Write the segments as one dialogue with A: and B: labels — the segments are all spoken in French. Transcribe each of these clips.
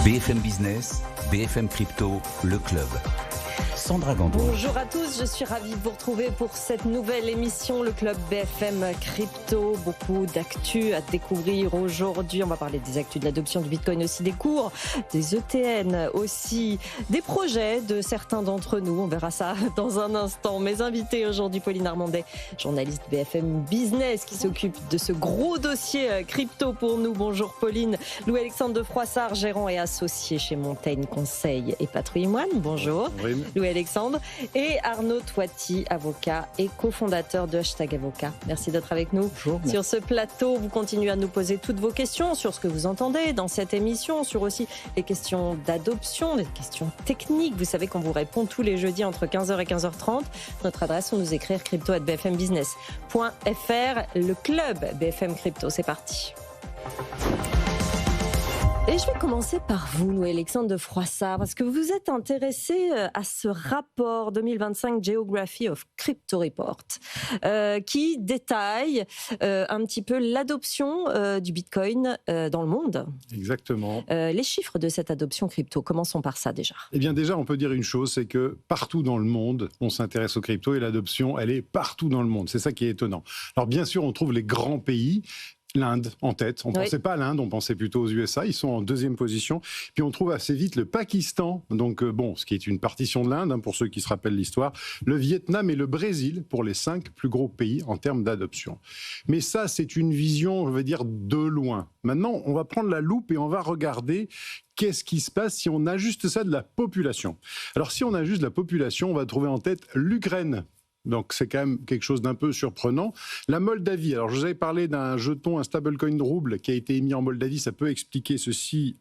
A: BFM Business, BFM Crypto, le club. Sandra Gandoin.
B: Bonjour à tous, je suis ravie de vous retrouver pour cette nouvelle émission, le club BFM Crypto. Beaucoup d'actu à découvrir aujourd'hui. On va parler des actus de l'adoption du Bitcoin, aussi des cours, des ETN, aussi des projets de certains d'entre nous. On verra ça dans un instant. Mes invités aujourd'hui, Pauline Armandet, journaliste BFM Business qui s'occupe de ce gros dossier crypto pour nous. Bonjour Pauline. Louis-Alexandre de Froissart, gérant et associé chez Montaigne Conseil et Patrimoine. Bonjour. Oui. Louis-Alexandre. Et Arnaud Toiti, avocat et cofondateur de Hashtag Avocat. Merci d'être avec nous. Bonjour. Sur ce plateau, vous continuez à nous poser toutes vos questions sur ce que vous entendez dans cette émission, sur aussi les questions d'adoption, les questions techniques. Vous savez qu'on vous répond tous les jeudis entre 15h et 15h30. Notre adresse, on nous écrire crypto@bfmbusiness.fr. Le club BFM Crypto, c'est parti. Et je vais commencer par vous, Louis-Alexandre de Froissart, parce que vous êtes intéressé à ce rapport 2025 Geography of Crypto Report, qui détaille un petit peu l'adoption du Bitcoin dans le monde.
C: Exactement.
B: Les chiffres de cette adoption crypto, commençons par ça déjà.
C: Eh bien déjà, on peut dire une chose, c'est que partout dans le monde, on s'intéresse aux cryptos et l'adoption, elle est partout dans le monde. C'est ça qui est étonnant. Alors bien sûr, on trouve les grands pays, l'Inde en tête. On ne pensait pas à l'Inde, on pensait plutôt aux USA. Ils sont en deuxième position. Puis on trouve assez vite le Pakistan, donc ce qui est une partition de l'Inde, pour ceux qui se rappellent l'histoire, le Vietnam et le Brésil pour les 5 plus gros pays en termes d'adoption. Mais ça, c'est une vision, je veux dire, de loin. Maintenant, on va prendre la loupe et on va regarder qu'est-ce qui se passe si on ajuste ça de la population. Alors si on ajuste la population, on va trouver en tête l'Ukraine. Donc c'est quand même quelque chose d'un peu surprenant. La Moldavie, alors je vous avais parlé d'un jeton, un stablecoin de rouble qui a été émis en Moldavie, ça peut expliquer ceci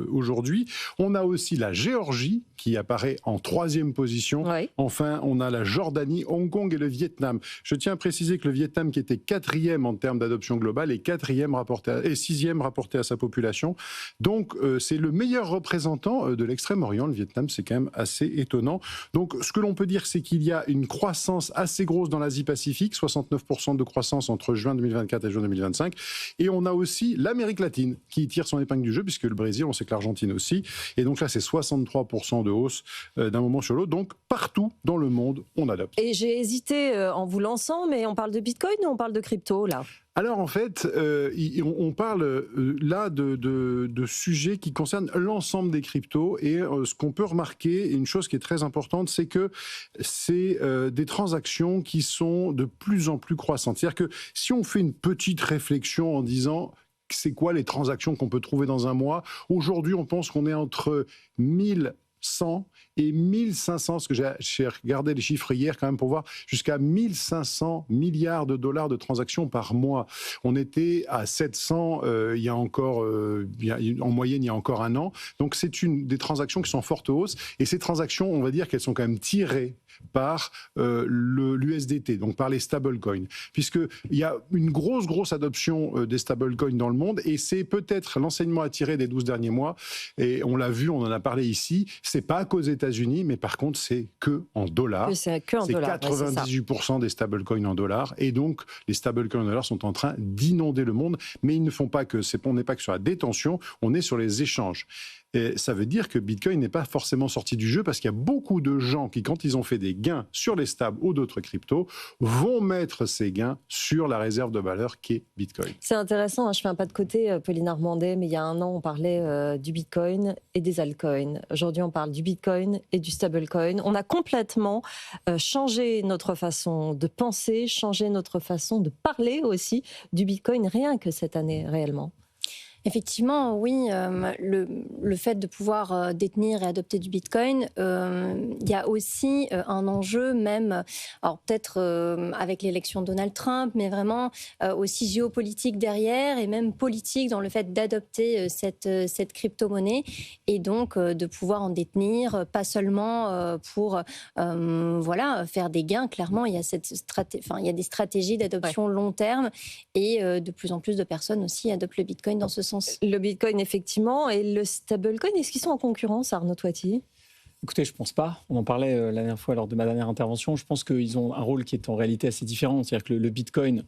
C: aujourd'hui. On a aussi la Géorgie qui apparaît en 3e position. Oui. Enfin, on a la Jordanie, Hong Kong et le Vietnam. Je tiens à préciser que le Vietnam, qui était 4e en termes d'adoption globale, est 6e rapporté à sa population. Donc c'est le meilleur représentant de l'Extrême-Orient. Le Vietnam, c'est quand même assez étonnant. Donc ce que l'on peut dire, c'est qu'il y a une croissance assez grosse dans l'Asie-Pacifique, 69% de croissance entre juin 2024 et juin 2025. Et on a aussi l'Amérique latine qui tire son épingle du jeu, puisque le Brésil, on sait que l'Argentine aussi. Et donc là, c'est 63% de hausse d'un moment sur l'autre. Donc partout dans le monde, on adopte.
B: Et j'ai hésité en vous lançant, mais on parle de Bitcoin ou on parle de crypto là ?
C: Alors en fait, on parle là de sujets qui concernent l'ensemble des cryptos et ce qu'on peut remarquer, une chose qui est très importante, c'est que c'est des transactions qui sont de plus en plus croissantes. C'est-à-dire que si on fait une petite réflexion en disant c'est quoi les transactions qu'on peut trouver dans un mois, aujourd'hui on pense qu'on est entre 1100 et 1500, parce que j'ai regardé les chiffres hier quand même pour voir, jusqu'à 1500 milliards de dollars de transactions par mois. On était à 700 il y a encore, en moyenne il y a encore un an. Donc c'est des transactions qui sont en forte hausse. Et ces transactions, on va dire qu'elles sont quand même tirées par l'USDT, donc par les stablecoins, puisqu'il y a une grosse adoption des stablecoins dans le monde, et c'est peut-être l'enseignement à tirer des 12 derniers mois, et on l'a vu, on en a parlé ici, c'est pas qu'aux États-Unis, mais par contre c'est que en dollars.
B: C'est que en dollars.
C: 98% des stablecoins en dollars, et donc les stablecoins en dollars sont en train d'inonder le monde, mais ils ne font pas que, on n'est pas que sur la détention, on est sur les échanges. Et ça veut dire que Bitcoin n'est pas forcément sorti du jeu, parce qu'il y a beaucoup de gens qui, quand ils ont fait des gains sur les stables ou d'autres cryptos, vont mettre ces gains sur la réserve de valeur qui est Bitcoin.
B: C'est intéressant, je fais un pas de côté, Pauline Armandet, mais il y a un an, on parlait du Bitcoin et des altcoins. Aujourd'hui, on parle du Bitcoin et du stablecoin. On a complètement changé notre façon de penser, changé notre façon de parler aussi du Bitcoin, rien que cette année réellement.
D: Effectivement, oui, le fait de pouvoir détenir et adopter du Bitcoin, il y a aussi un enjeu même, alors peut-être avec l'élection de Donald Trump, mais vraiment aussi géopolitique derrière et même politique dans le fait d'adopter cette crypto-monnaie et donc de pouvoir en détenir, pas seulement pour faire des gains. Clairement, il y a, il y a des stratégies d'adoption long terme et de plus en plus de personnes aussi adoptent le Bitcoin dans ce sens.
B: Le Bitcoin, effectivement, et le stablecoin, est-ce qu'ils sont en concurrence, Arnaud Toiti ?
E: Écoutez, je ne pense pas. On en parlait la dernière fois lors de ma dernière intervention. Je pense qu'ils ont un rôle qui est en réalité assez différent. C'est-à-dire que le Bitcoin,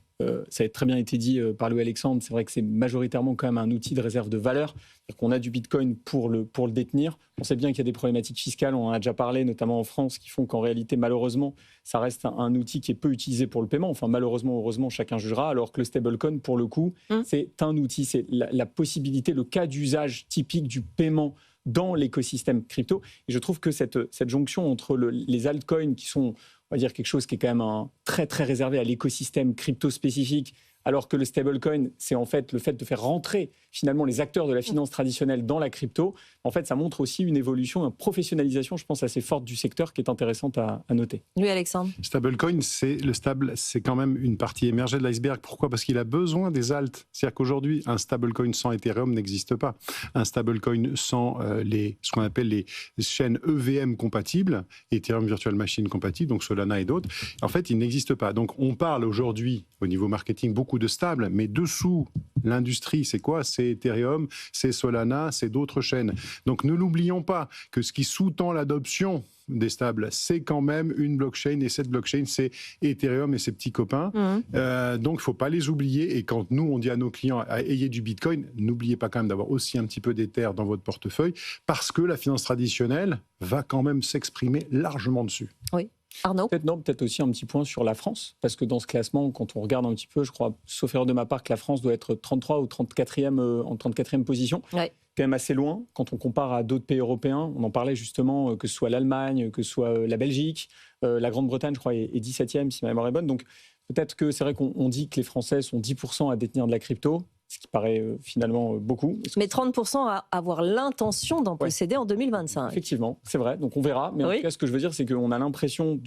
E: ça a très bien été dit par Louis Alexandre, c'est vrai que c'est majoritairement quand même un outil de réserve de valeur. C'est-à-dire qu'on a du Bitcoin pour le détenir. On sait bien qu'il y a des problématiques fiscales, on en a déjà parlé, notamment en France, qui font qu'en réalité, malheureusement, ça reste un outil qui est peu utilisé pour le paiement. Enfin, malheureusement, heureusement, chacun jugera. Alors que le stablecoin, pour le coup, c'est un outil, c'est la possibilité, le cas d'usage typique du paiement dans l'écosystème crypto. Et je trouve que cette jonction entre les altcoins qui sont, on va dire, quelque chose qui est quand même très, très réservé à l'écosystème crypto spécifique, alors que le stablecoin, c'est en fait le fait de faire rentrer finalement les acteurs de la finance traditionnelle dans la crypto. En fait, ça montre aussi une évolution, une professionnalisation, je pense, assez forte du secteur qui est intéressante à noter.
B: Louis Alexandre.
C: Stablecoin, c'est quand même une partie émergée de l'iceberg. Pourquoi ? Parce qu'il a besoin des alts. C'est-à-dire qu'aujourd'hui, un stablecoin sans Ethereum n'existe pas. Un stablecoin sans ce qu'on appelle les chaînes EVM compatibles, Ethereum Virtual Machine compatibles, donc Solana et d'autres, en fait, il n'existe pas. Donc, on parle aujourd'hui, au niveau marketing, beaucoup de stables, mais dessous, l'industrie, c'est quoi ? C'est Ethereum, c'est Solana, c'est d'autres chaînes. Donc ne l'oublions pas que ce qui sous-tend l'adoption des stables, c'est quand même une blockchain, et cette blockchain, c'est Ethereum et ses petits copains. Donc il ne faut pas les oublier, et quand nous, on dit à nos clients, ayez du Bitcoin, n'oubliez pas quand même d'avoir aussi un petit peu d'Ether dans votre portefeuille, parce que la finance traditionnelle va quand même s'exprimer largement dessus.
B: Oui. Arnaud ?
E: Peut-être aussi un petit point sur la France, parce que dans ce classement, quand on regarde un petit peu, je crois, sauf erreur de ma part, que la France doit être 33 ou 34e, en 34e position. Ouais. Quand même assez loin, quand on compare à d'autres pays européens. On en parlait justement, que ce soit l'Allemagne, que ce soit la Belgique, la Grande-Bretagne, je crois, est 17e, si ma mémoire est bonne. Donc peut-être que c'est vrai qu'on dit que les Français sont 10% à détenir de la crypto, ce qui paraît finalement beaucoup.
B: Mais 30% à avoir l'intention d'en posséder en 2025.
E: Effectivement, c'est vrai, donc on verra. Mais en tout cas, ce que je veux dire, c'est qu'on a l'impression,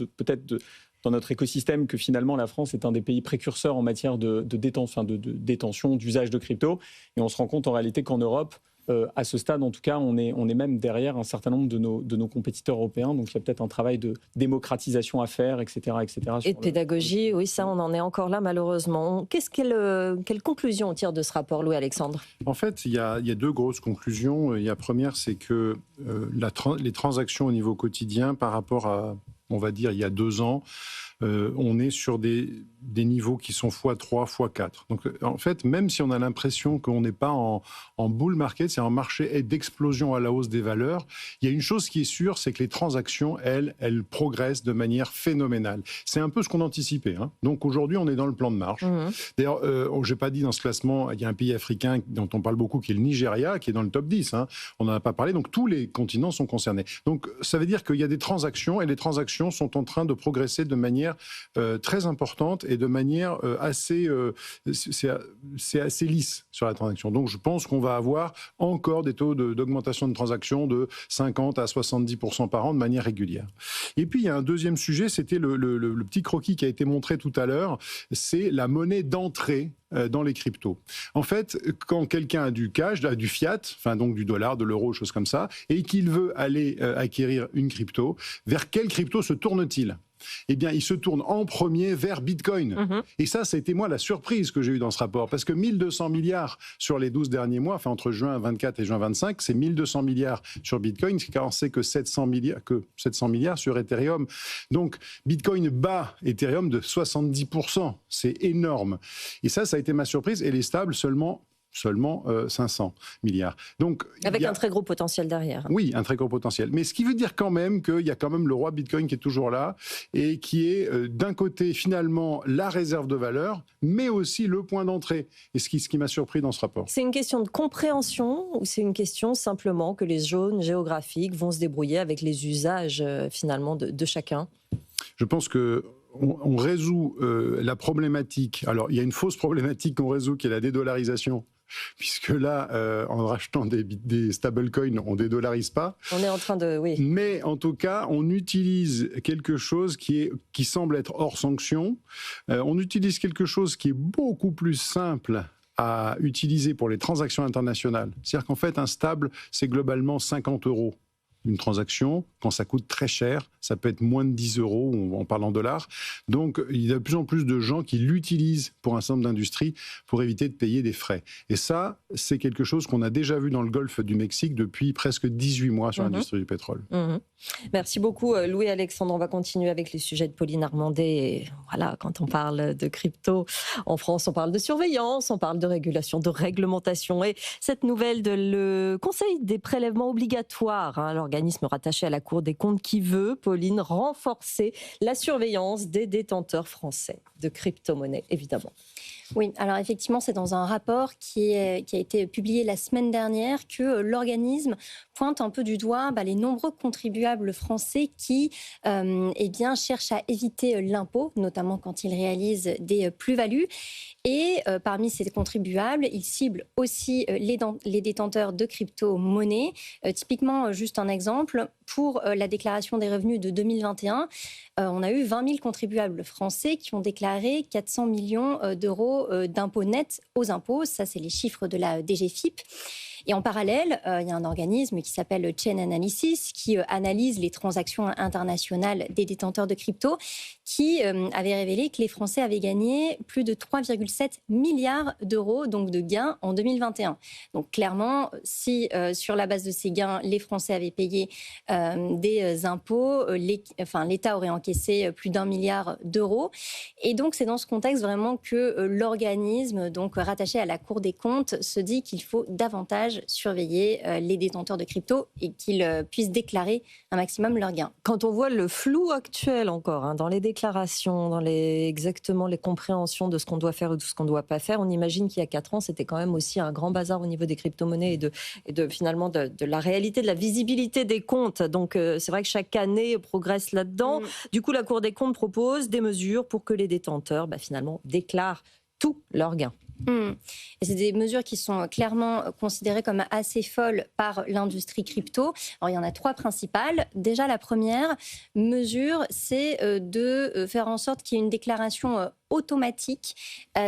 E: dans notre écosystème, que finalement la France est un des pays précurseurs en matière de détention, d'usage de crypto. Et on se rend compte en réalité qu'en Europe, à ce stade, en tout cas, on est même derrière un certain nombre de nos compétiteurs européens. Donc, il y a peut-être un travail de démocratisation à faire, etc. Et
B: de pédagogie, oui, ça, on en est encore là, malheureusement. Quelle conclusion on tire de ce rapport, Louis Alexandre ?
C: En fait, il y a deux grosses conclusions. La première, c'est que les transactions au niveau quotidien, par rapport à, on va dire, il y a 2 ans, on est sur des niveaux qui sont x3, x4. Donc, en fait, même si on a l'impression qu'on n'est pas en bull market, c'est un marché d'explosion à la hausse des valeurs, il y a une chose qui est sûre, c'est que les transactions, elles progressent de manière phénoménale. C'est un peu ce qu'on anticipait. Donc, aujourd'hui, on est dans le plan de marche. D'ailleurs, je n'ai pas dit dans ce classement, il y a un pays africain dont on parle beaucoup, qui est le Nigeria, qui est dans le top 10. On n'en a pas parlé. Donc, tous les continents sont concernés. Donc, ça veut dire qu'il y a des transactions, et les transactions sont en train de progresser de manière très importante et de manière assez lisse sur la transaction. Donc je pense qu'on va avoir encore des taux d'augmentation de transactions de 50 à 70% par an de manière régulière. Et puis il y a un deuxième sujet, c'était le petit croquis qui a été montré tout à l'heure, c'est la monnaie d'entrée dans les cryptos. En fait, quand quelqu'un a du cash, a du fiat, enfin donc du dollar, de l'euro, choses comme ça, et qu'il veut aller acquérir une crypto, vers quelle crypto se tourne-t-il ? Eh bien, il se tourne en premier vers Bitcoin. Et ça a été moi la surprise que j'ai eue dans ce rapport, parce que 1200 milliards sur les 12 derniers mois, enfin entre juin 24 et juin 25, c'est 1200 milliards sur Bitcoin, car on sait que 700 milliards sur Ethereum. Donc, Bitcoin bat Ethereum de 70%. C'est énorme. Et ça a été ma surprise. Et les stables, seulement 500 milliards. Donc,
B: avec un très gros potentiel derrière.
C: Oui, un très gros potentiel. Mais ce qui veut dire quand même qu'il y a quand même le roi Bitcoin qui est toujours là et qui est d'un côté finalement la réserve de valeur, mais aussi le point d'entrée. Et ce qui m'a surpris dans ce rapport. C'est
B: une question de compréhension ou c'est une question simplement que les zones géographiques vont se débrouiller avec les usages finalement de chacun ?
C: Je pense que on résout la problématique. Alors, il y a une fausse problématique qu'on résout qui est la dédollarisation. Puisque là, en rachetant des stablecoins, on ne dédollarise pas.
B: On est en train de... Oui.
C: Mais en tout cas, on utilise quelque chose qui semble être hors sanction. On utilise quelque chose qui est beaucoup plus simple à utiliser pour les transactions internationales. C'est-à-dire qu'en fait, un stable, c'est globalement 50 € une transaction. Quand ça coûte très cher, ça peut être moins de 10 euros en parlant dollars. Donc, il y a de plus en plus de gens qui l'utilisent pour un certain nombre d'industries pour éviter de payer des frais. Et ça, c'est quelque chose qu'on a déjà vu dans le golfe du Mexique depuis presque 18 mois sur l'industrie du pétrole.
B: Merci beaucoup, Louis-Alexandre. On va continuer avec les sujets de Pauline Armandet. Et voilà, quand on parle de crypto, en France, on parle de surveillance, on parle de régulation, de réglementation. Et cette nouvelle de le Conseil des prélèvements obligatoires, l'organisme rattaché à la Cour des comptes qui veut, Pauline, renforcer la surveillance des détenteurs français de crypto-monnaies, évidemment.
D: Oui, alors effectivement, c'est dans un rapport qui a été publié la semaine dernière que l'organisme pointe un peu du doigt les nombreux contribuables français qui cherchent à éviter l'impôt, notamment quand ils réalisent des plus-values. Et parmi ces contribuables, ils ciblent aussi les détenteurs de crypto-monnaies. Typiquement, juste un exemple, pour la déclaration des revenus de 2021, on a eu 20 000 contribuables français qui ont déclaré 400 millions d'euros d'impôts nets aux impôts. Ça, c'est les chiffres de la DGFiP. Et en parallèle, il y a un organisme qui s'appelle Chain Analysis qui analyse les transactions internationales des détenteurs de crypto qui avait révélé que les Français avaient gagné plus de 3,7 milliards d'euros donc de gains en 2021. Donc clairement, si sur la base de ces gains, les Français avaient payé des impôts, l'État aurait encaissé plus d'1 milliard d'euros. Et donc c'est dans ce contexte vraiment que l'organisme donc rattaché à la Cour des comptes se dit qu'il faut davantage surveiller les détenteurs de crypto et qu'ils puissent déclarer un maximum leurs gains.
B: Quand on voit le flou actuel encore dans les déclarations, dans exactement les compréhensions de ce qu'on doit faire ou de ce qu'on ne doit pas faire, on imagine qu'il y a 4 ans, c'était quand même aussi un grand bazar au niveau des crypto-monnaies et de finalement de la réalité, de la visibilité des comptes. Donc c'est vrai que chaque année progresse là-dedans. Du coup, la Cour des comptes propose des mesures pour que les détenteurs finalement déclarent tous leurs gains.
D: Et c'est des mesures qui sont clairement considérées comme assez folles par l'industrie crypto. Alors, il y en a 3 principales. Déjà, la première mesure, c'est de faire en sorte qu'il y ait une déclaration automatique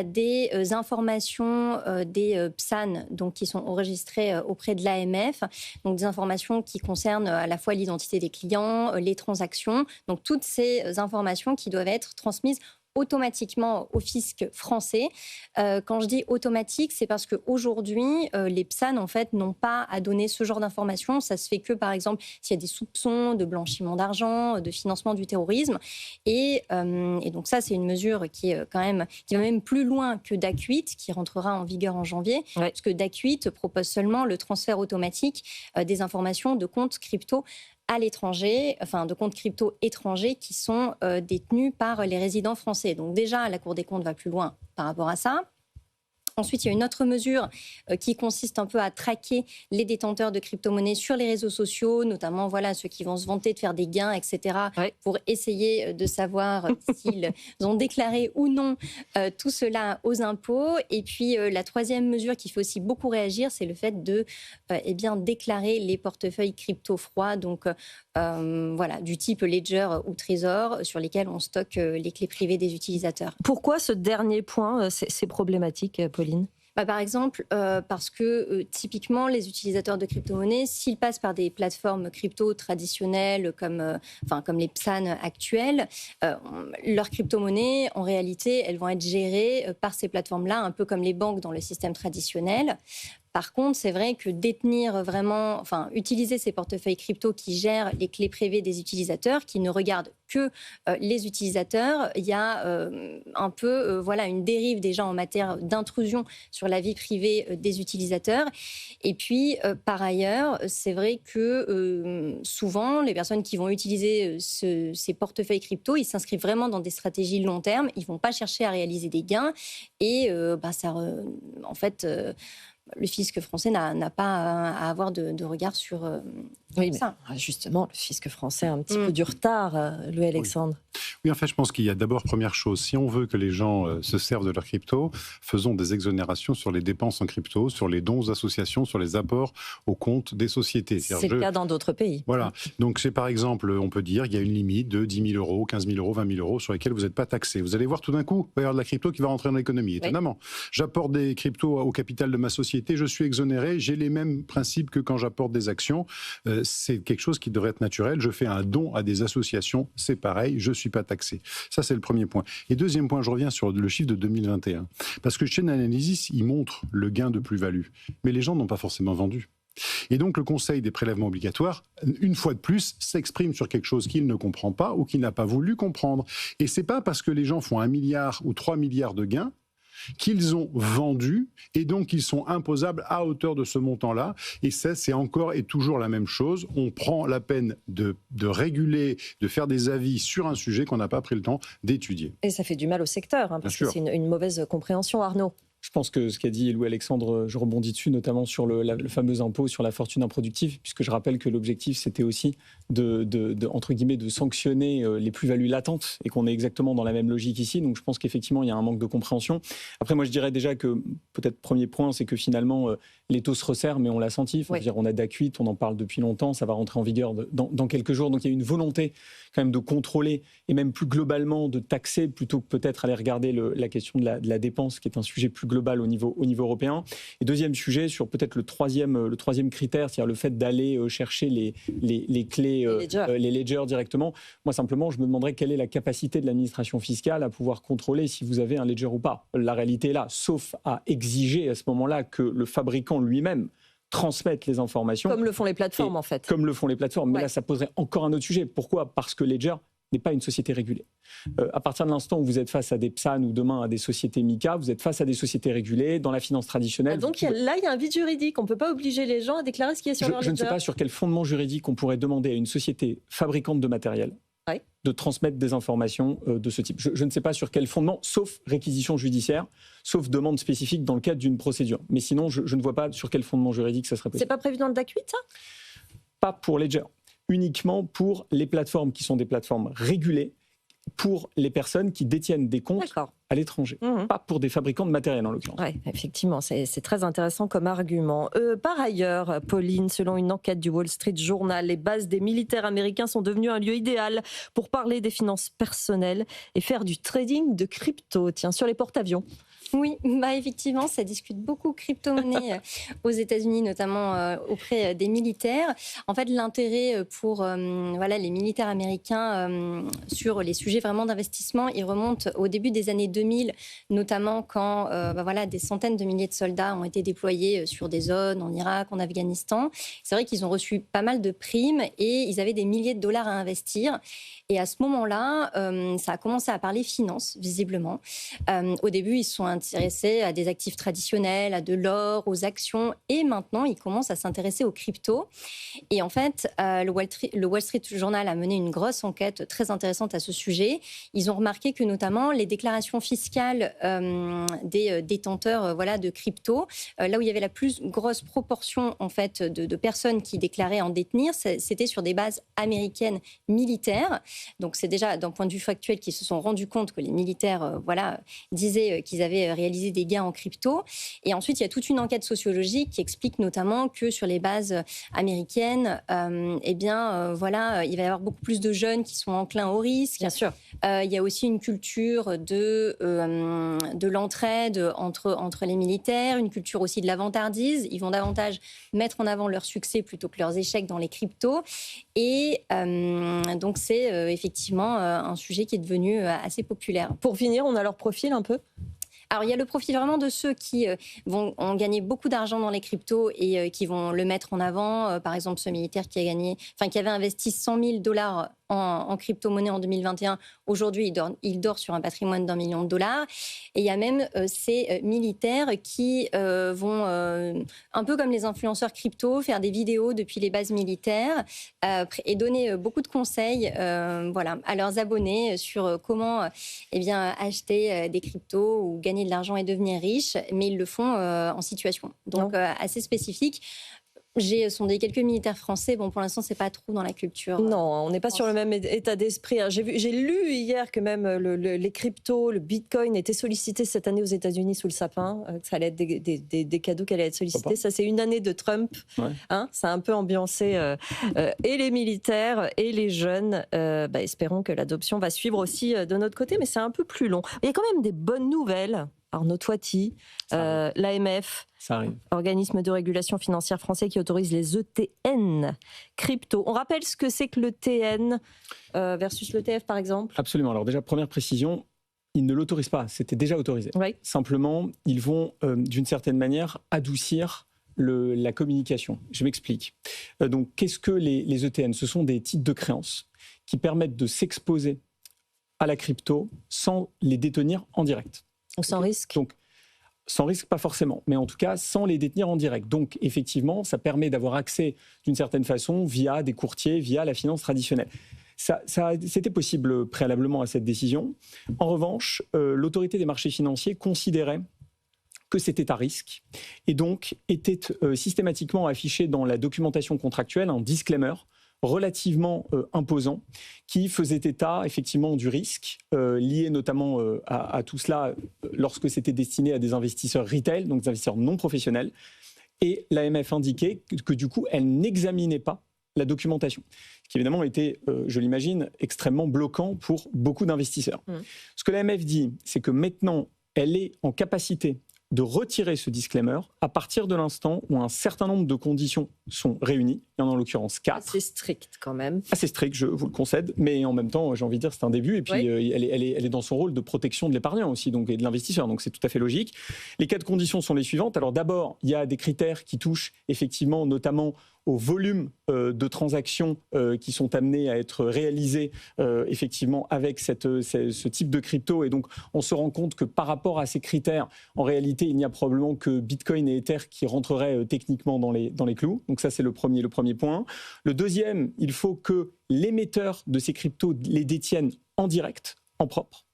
D: des informations des PSAN donc, qui sont enregistrées auprès de l'AMF. Donc, des informations qui concernent à la fois l'identité des clients, les transactions. Donc, toutes ces informations qui doivent être transmises automatiquement au fisc français. Quand je dis automatique, c'est parce qu'aujourd'hui, les PSAN, en fait, n'ont pas à donner ce genre d'informations. Ça se fait que, par exemple, s'il y a des soupçons de blanchiment d'argent, de financement du terrorisme. Et donc ça, c'est une mesure qui va même plus loin que DAC8, qui rentrera en vigueur en janvier, parce que DAC8 propose seulement le transfert automatique des informations de comptes crypto à l'étranger, de comptes crypto étrangers qui sont détenus par les résidents français. Donc déjà, la Cour des comptes va plus loin par rapport à ça. Ensuite, il y a une autre mesure qui consiste un peu à traquer les détenteurs de crypto-monnaies sur les réseaux sociaux, notamment ceux qui vont se vanter de faire des gains, etc., pour essayer de savoir s'ils ont déclaré ou non tout cela aux impôts. Et puis, la 3e mesure qui fait aussi beaucoup réagir, c'est le fait de déclarer les portefeuilles crypto froids, donc du type Ledger ou Trésor, sur lesquels on stocke les clés privées des utilisateurs.
B: Pourquoi ce dernier point, c'est problématique, Pauline ?
D: Par exemple, parce que typiquement, les utilisateurs de crypto-monnaies, s'ils passent par des plateformes crypto traditionnelles comme les PSAN actuelles, leurs crypto-monnaies, en réalité, elles vont être gérées par ces plateformes-là, un peu comme les banques dans le système traditionnel. Par contre, c'est vrai que utiliser ces portefeuilles crypto qui gèrent les clés privées des utilisateurs, qui ne regardent que les utilisateurs, il y a une dérive déjà en matière d'intrusion sur la vie privée des utilisateurs. Et puis, par ailleurs, c'est vrai que souvent, les personnes qui vont utiliser ces portefeuilles crypto, ils s'inscrivent vraiment dans des stratégies long terme. Ils ne vont pas chercher à réaliser des gains. Et le fisc français n'a pas à avoir de regard sur ça.
B: Mais justement, le fisc français a un petit peu du retard, Louis-Alexandre.
C: Oui, en fait, je pense qu'il y a d'abord, première chose, si on veut que les gens se servent de leur crypto, faisons des exonérations sur les dépenses en crypto, sur les dons aux associations, sur les apports aux comptes des sociétés.
B: C'est le cas dans d'autres pays.
C: Voilà. Donc, c'est par exemple, on peut dire qu'il y a une limite de 10 000 euros, 15 000 euros, 20 000 euros sur lesquels vous n'êtes pas taxé. Vous allez voir tout d'un coup, il va y avoir de la crypto qui va rentrer dans l'économie, étonnamment. J'apporte des cryptos au capital de ma société, je suis exonéré, j'ai les mêmes principes que quand j'apporte des actions. c'est quelque chose qui devrait être naturel. Je fais un don à des associations, c'est pareil, je ne suis pas taxé. Ça, c'est le premier point. Et deuxième point, je reviens sur le chiffre de 2021. Parce que Chainalysis, il montre le gain de plus-value. Mais les gens n'ont pas forcément vendu. Et donc le Conseil des prélèvements obligatoires, une fois de plus, s'exprime sur quelque chose qu'il ne comprend pas ou qu'il n'a pas voulu comprendre. Et c'est pas parce que les gens font 1 milliard ou 3 milliards de gains qu'ils ont vendu et donc ils sont imposables à hauteur de ce montant-là. Et ça, c'est encore et toujours la même chose. On prend la peine de réguler, de faire des avis sur un sujet qu'on n'a pas pris le temps d'étudier.
B: Et ça fait du mal au secteur, parce que c'est une mauvaise compréhension, Arnaud.
E: Je pense que ce qu'a dit Louis-Alexandre, je rebondis dessus, notamment sur le fameux impôt sur la fortune improductive, puisque je rappelle que l'objectif, c'était aussi entre guillemets, de sanctionner les plus-values latentes, et qu'on est exactement dans la même logique ici. Donc je pense qu'effectivement, il y a un manque de compréhension. Après, moi, je dirais déjà que, peut-être premier point, c'est que finalement, les taux se resserrent, mais on l'a senti. Enfin, dire, on a DAC8, on en parle depuis longtemps, ça va rentrer en vigueur dans quelques jours. Donc il y a une volonté quand même de contrôler, et même plus globalement de taxer, plutôt que peut-être aller regarder la question de la dépense, qui est un sujet plus global au niveau européen. Et deuxième sujet, sur peut-être le troisième critère, c'est-à-dire le fait d'aller chercher les clés, les ledgers directement. Moi, simplement, je me demanderais quelle est la capacité de l'administration fiscale à pouvoir contrôler si vous avez un ledger ou pas. La réalité est là, sauf à exiger à ce moment-là que le fabricant lui-même transmettre les informations.
B: Comme le font les plateformes, en fait.
E: Comme le font les plateformes. Mais là, ça poserait encore un autre sujet. Pourquoi ? Parce que Ledger n'est pas une société régulée. À partir de l'instant où vous êtes face à des PSAN ou demain à des sociétés MiCA, vous êtes face à des sociétés régulées dans la finance traditionnelle.
B: Donc là, il y a un vide juridique. On ne peut pas obliger les gens à déclarer ce qui est sur leur ledger.
E: Je ne sais pas sur quel fondement juridique on pourrait demander à une société fabricante de matériel de transmettre des informations de ce type. Je ne sais pas sur quel fondement, sauf réquisition judiciaire, sauf demande spécifique dans le cadre d'une procédure. Mais sinon, je ne vois pas sur quel fondement juridique ça serait possible.
B: C'est pas prévu dans le DAC8, ça ?
E: Pas pour Ledger. Uniquement pour les plateformes qui sont des plateformes régulées, pour les personnes qui détiennent des comptes à l'étranger, pas pour des fabricants de matériel en l'occurrence.
B: Oui, effectivement, c'est très intéressant comme argument. Par ailleurs, Pauline, selon une enquête du Wall Street Journal, les bases des militaires américains sont devenues un lieu idéal pour parler des finances personnelles et faire du trading de crypto. Tiens, sur les porte-avions.
D: Oui, effectivement, ça discute beaucoup crypto-monnaie aux États-Unis, notamment auprès des militaires. En fait, l'intérêt pour les militaires américains sur les sujets vraiment d'investissement, il remonte au début des années 2000, notamment quand des centaines de milliers de soldats ont été déployés sur des zones en Irak, en Afghanistan. C'est vrai qu'ils ont reçu pas mal de primes et ils avaient des milliers de dollars à investir. Et à ce moment-là, ça a commencé à parler finance, visiblement. Au début, ils se sont intéressés à des actifs traditionnels, à de l'or, aux actions. Et maintenant, ils commencent à s'intéresser aux cryptos. Et en fait, le Wall Street Journal a mené une grosse enquête très intéressante à ce sujet. Ils ont remarqué que notamment les déclarations fiscales des détenteurs de cryptos, là où il y avait la plus grosse proportion en fait, de personnes qui déclaraient en détenir, c'était sur des bases américaines militaires. Donc c'est déjà d'un point de vue factuel qu'ils se sont rendus compte que les militaires disaient qu'ils avaient réalisé des gains en crypto. Et ensuite, il y a toute une enquête sociologique qui explique notamment que sur les bases américaines, il va y avoir beaucoup plus de jeunes qui sont enclins au risque.
B: Bien sûr.
D: Il y a aussi une culture de l'entraide entre les militaires, une culture aussi de la vantardise. Ils vont davantage mettre en avant leurs succès plutôt que leurs échecs dans les cryptos. Et donc c'est effectivement un sujet qui est devenu assez populaire.
B: Pour finir, on a leur profil un peu ?
D: Alors, il y a le profil vraiment de ceux qui ont gagné beaucoup d'argent dans les cryptos et qui vont le mettre en avant. Par exemple, ce militaire qui avait investi 100 000 $ en crypto-monnaie en 2021. Aujourd'hui, il dort sur un patrimoine d'1 million de dollars. Et il y a même ces militaires qui vont, un peu comme les influenceurs crypto, faire des vidéos depuis les bases militaires et donner beaucoup de conseils à leurs abonnés sur comment acheter des cryptos ou gagner de l'argent et devenir riche. Mais ils le font en situation. Donc, assez spécifique. J'ai sondé quelques militaires français. Bon, pour l'instant, c'est pas trop dans la culture.
B: Non, on n'est pas sur le même état d'esprit. J'ai lu hier que même les cryptos, le Bitcoin étaient sollicités cette année aux États-Unis sous le sapin. Que ça allait être des cadeaux qui allaient être sollicités. Ça, c'est une année de Trump. Ouais. Ça a un peu ambiancé et les militaires et les jeunes. Espérons que l'adoption va suivre aussi de notre côté, mais c'est un peu plus long. Il y a quand même des bonnes nouvelles. Arnaud Toiti, l'AMF, organisme de régulation financière français qui autorise les ETN crypto. On rappelle ce que c'est que l'ETN versus l'ETF par exemple?
E: Absolument. Alors déjà, première précision, ils ne l'autorisent pas, c'était déjà autorisé.
B: Oui.
E: Simplement, ils vont d'une certaine manière adoucir la communication. Je m'explique. Donc, qu'est-ce que les ETN? Ce sont des titres de créance qui permettent de s'exposer à la crypto sans les détenir en direct.
B: Donc sans risque?
E: Donc, sans risque, pas forcément, mais en tout cas sans les détenir en direct. Donc, effectivement, ça permet d'avoir accès d'une certaine façon via des courtiers, via la finance traditionnelle. C'était possible préalablement à cette décision. En revanche, l'autorité des marchés financiers considérait que c'était à risque et donc était systématiquement affiché dans la documentation contractuelle un disclaimer relativement imposant qui faisait état effectivement du risque lié notamment à tout cela lorsque c'était destiné à des investisseurs retail, donc des investisseurs non professionnels. Et l'AMF indiquait que du coup, elle n'examinait pas la documentation, ce qui évidemment était, je l'imagine, extrêmement bloquant pour beaucoup d'investisseurs. Ce que l'AMF dit, c'est que maintenant, elle est en capacité de retirer ce disclaimer à partir de l'instant où un certain nombre de conditions sont réunies. Il y en a en l'occurrence 4.
B: Assez strict quand même.
E: Assez strict, je vous le concède, mais en même temps, j'ai envie de dire, c'est un début. Et puis, elle est dans son rôle de protection de l'épargnant aussi, donc, et de l'investisseur. Donc, c'est tout à fait logique. Les 4 conditions sont les suivantes. Alors, d'abord, il y a des critères qui touchent effectivement, notamment au volume de transactions qui sont amenées à être réalisées effectivement avec ce type de crypto. Et donc, on se rend compte que par rapport à ces critères, en réalité, il n'y a probablement que Bitcoin et Ether qui rentreraient techniquement dans les clous. Donc ça, c'est le premier point. Le deuxième, il faut que l'émetteur de ces cryptos les détienne en direct, en propre.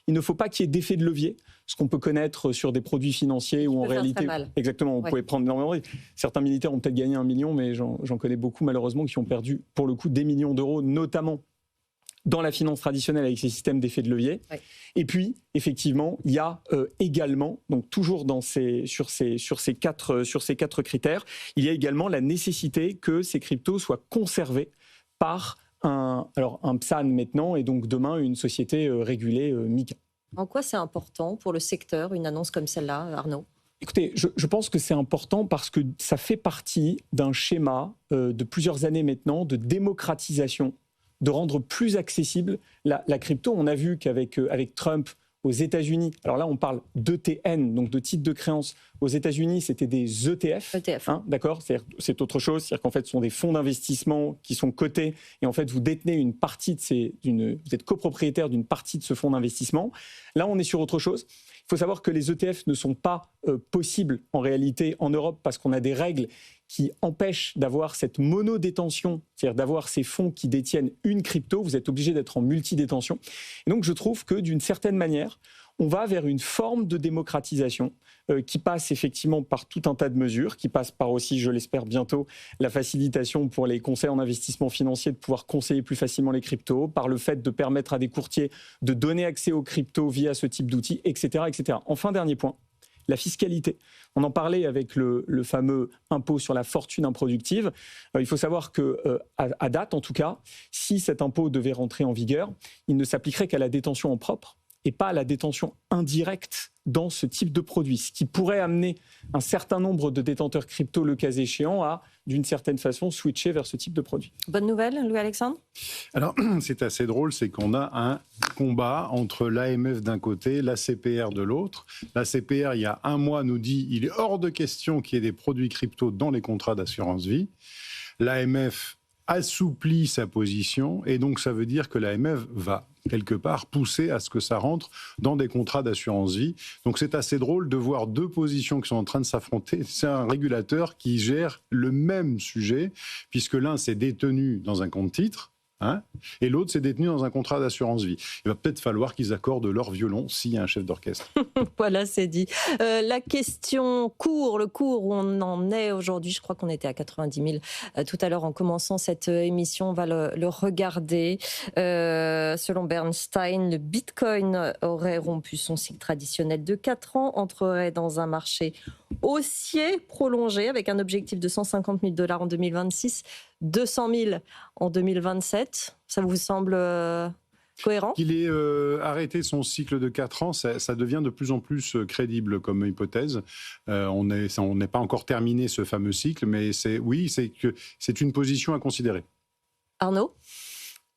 E: Il ne faut pas qu'il y ait d'effet de levier, ce qu'on peut connaître sur des produits financiers où en réalité, exactement, vous pouvez prendre énormément de risques. Certains militaires ont peut-être gagné 1 million, mais j'en connais beaucoup malheureusement qui ont perdu pour le coup des millions d'euros, notamment dans la finance traditionnelle avec ces systèmes d'effet de levier. Et puis, effectivement, il y a également, donc toujours sur ces 4 critères, il y a également la nécessité que ces cryptos soient conservés par un PSAN maintenant et donc demain une société régulée MiCA.
B: En quoi c'est important pour le secteur, une annonce comme celle-là, Arnaud ?
E: Écoutez, je pense que c'est important parce que ça fait partie d'un schéma de plusieurs années maintenant de démocratisation, de rendre plus accessible la crypto. On a vu qu'avec Trump aux États-Unis, alors là on parle d'ETN, donc de titres de créance. Aux États-Unis, c'était des ETF. Hein, d'accord, c'est autre chose. C'est-à-dire qu'en fait, ce sont des fonds d'investissement qui sont cotés et en fait, vous détenez une partie vous êtes copropriétaire d'une partie de ce fonds d'investissement. Là, on est sur autre chose. Il faut savoir que les ETF ne sont pas possibles en réalité en Europe parce qu'on a des règles qui empêchent d'avoir cette monodétention, c'est-à-dire d'avoir ces fonds qui détiennent une crypto. Vous êtes obligé d'être en multidétention. Et donc, je trouve que d'une certaine manière, on va vers une forme de démocratisation qui passe effectivement par tout un tas de mesures, qui passe par aussi, je l'espère bientôt, la facilitation pour les conseils en investissement financier de pouvoir conseiller plus facilement les cryptos, par le fait de permettre à des courtiers de donner accès aux cryptos via ce type d'outils, etc., etc. Enfin, dernier point, la fiscalité. On en parlait avec le fameux impôt sur la fortune improductive. Il faut savoir qu'à date, en tout cas, si cet impôt devait rentrer en vigueur, il ne s'appliquerait qu'à la détention en propre et pas à la détention indirecte dans ce type de produit, ce qui pourrait amener un certain nombre de détenteurs crypto, le cas échéant, à, d'une certaine façon, switcher vers ce type de produit.
B: Bonne nouvelle, Louis-Alexandre ?
C: Alors, c'est assez drôle, c'est qu'on a un combat entre l'AMF d'un côté, la CPR de l'autre. La CPR, il y a un mois, nous dit il est hors de question qu'il y ait des produits crypto dans les contrats d'assurance vie. L'AMF assouplit sa position et donc ça veut dire que l'AMF va quelque part pousser à ce que ça rentre dans des contrats d'assurance vie. Donc c'est assez drôle de voir 2 positions qui sont en train de s'affronter. C'est un régulateur qui gère le même sujet puisque l'un c'est détenu dans un compte titre, hein, et l'autre, c'est détenu dans un contrat d'assurance vie. Il va peut-être falloir qu'ils accordent leur violon s'il y a un chef d'orchestre.
B: Voilà, c'est dit. La question court, le cours où on en est aujourd'hui, je crois qu'on était à 90 000 tout à l'heure en commençant cette émission, on va le regarder. Selon Bernstein, le Bitcoin aurait rompu son cycle traditionnel de 4 ans, entrerait dans un marché haussier prolongé avec un objectif de 150 000 $ en 2026, 200 000 en 2027. Ça vous semble Cohérent ?
C: Qu'il ait arrêté son cycle de 4 ans, ça devient de plus en plus crédible comme hypothèse. On n'est pas encore terminé ce fameux cycle, mais c'est une position à considérer.
B: Arnaud ?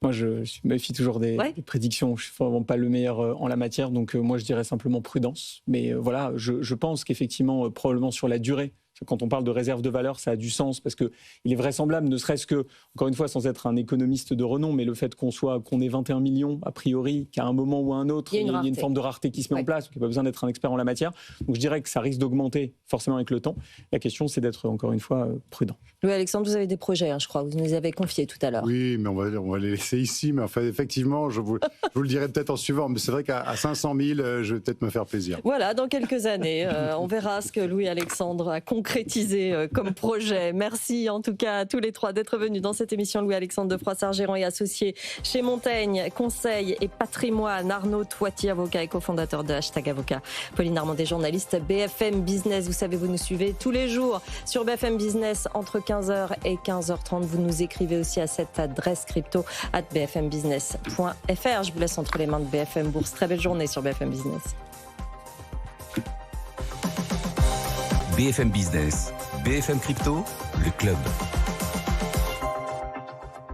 E: Moi, je me méfie toujours des prédictions. Je ne suis vraiment pas le meilleur en la matière. Donc, moi, je dirais simplement prudence. Mais voilà, je pense qu'effectivement, probablement sur la durée, quand on parle de réserve de valeur, ça a du sens parce qu'il est vraisemblable, ne serait-ce que, encore une fois, sans être un économiste de renom, mais le fait qu'on ait 21 millions, a priori, qu'à un moment ou à un autre, il y a une forme de rareté qui se met en place. Donc, il n'y a pas besoin d'être un expert en la matière. Donc, je dirais que ça risque d'augmenter forcément avec le temps. La question, c'est d'être, encore une fois, prudent.
B: Louis-Alexandre, vous avez des projets, je crois. Vous nous les avez confiés tout à l'heure.
C: Oui, mais on va les laisser ici. Mais enfin, effectivement, je vous le dirai peut-être en suivant. Mais c'est vrai qu'à 500 000, je vais peut-être me faire plaisir.
B: Voilà, dans quelques années, on verra ce que Louis-Alexandre a concrétisé comme projet. Merci en tout cas à tous les trois d'être venus dans cette émission. Louis-Alexandre de Froissart, gérant et associé chez Montaigne Conseil et Patrimoine. Arnaud Toiti, avocat et cofondateur de #Avocat. Pauline Armandet, journaliste BFM Business. Vous savez, vous nous suivez tous les jours sur BFM Business entre 15h et 15h30. Vous nous écrivez aussi à cette adresse crypto@bfmbusiness.fr. Je vous laisse entre les mains de BFM Bourse. Très belle journée sur BFM Business.
A: BFM Business, BFM Crypto, le club.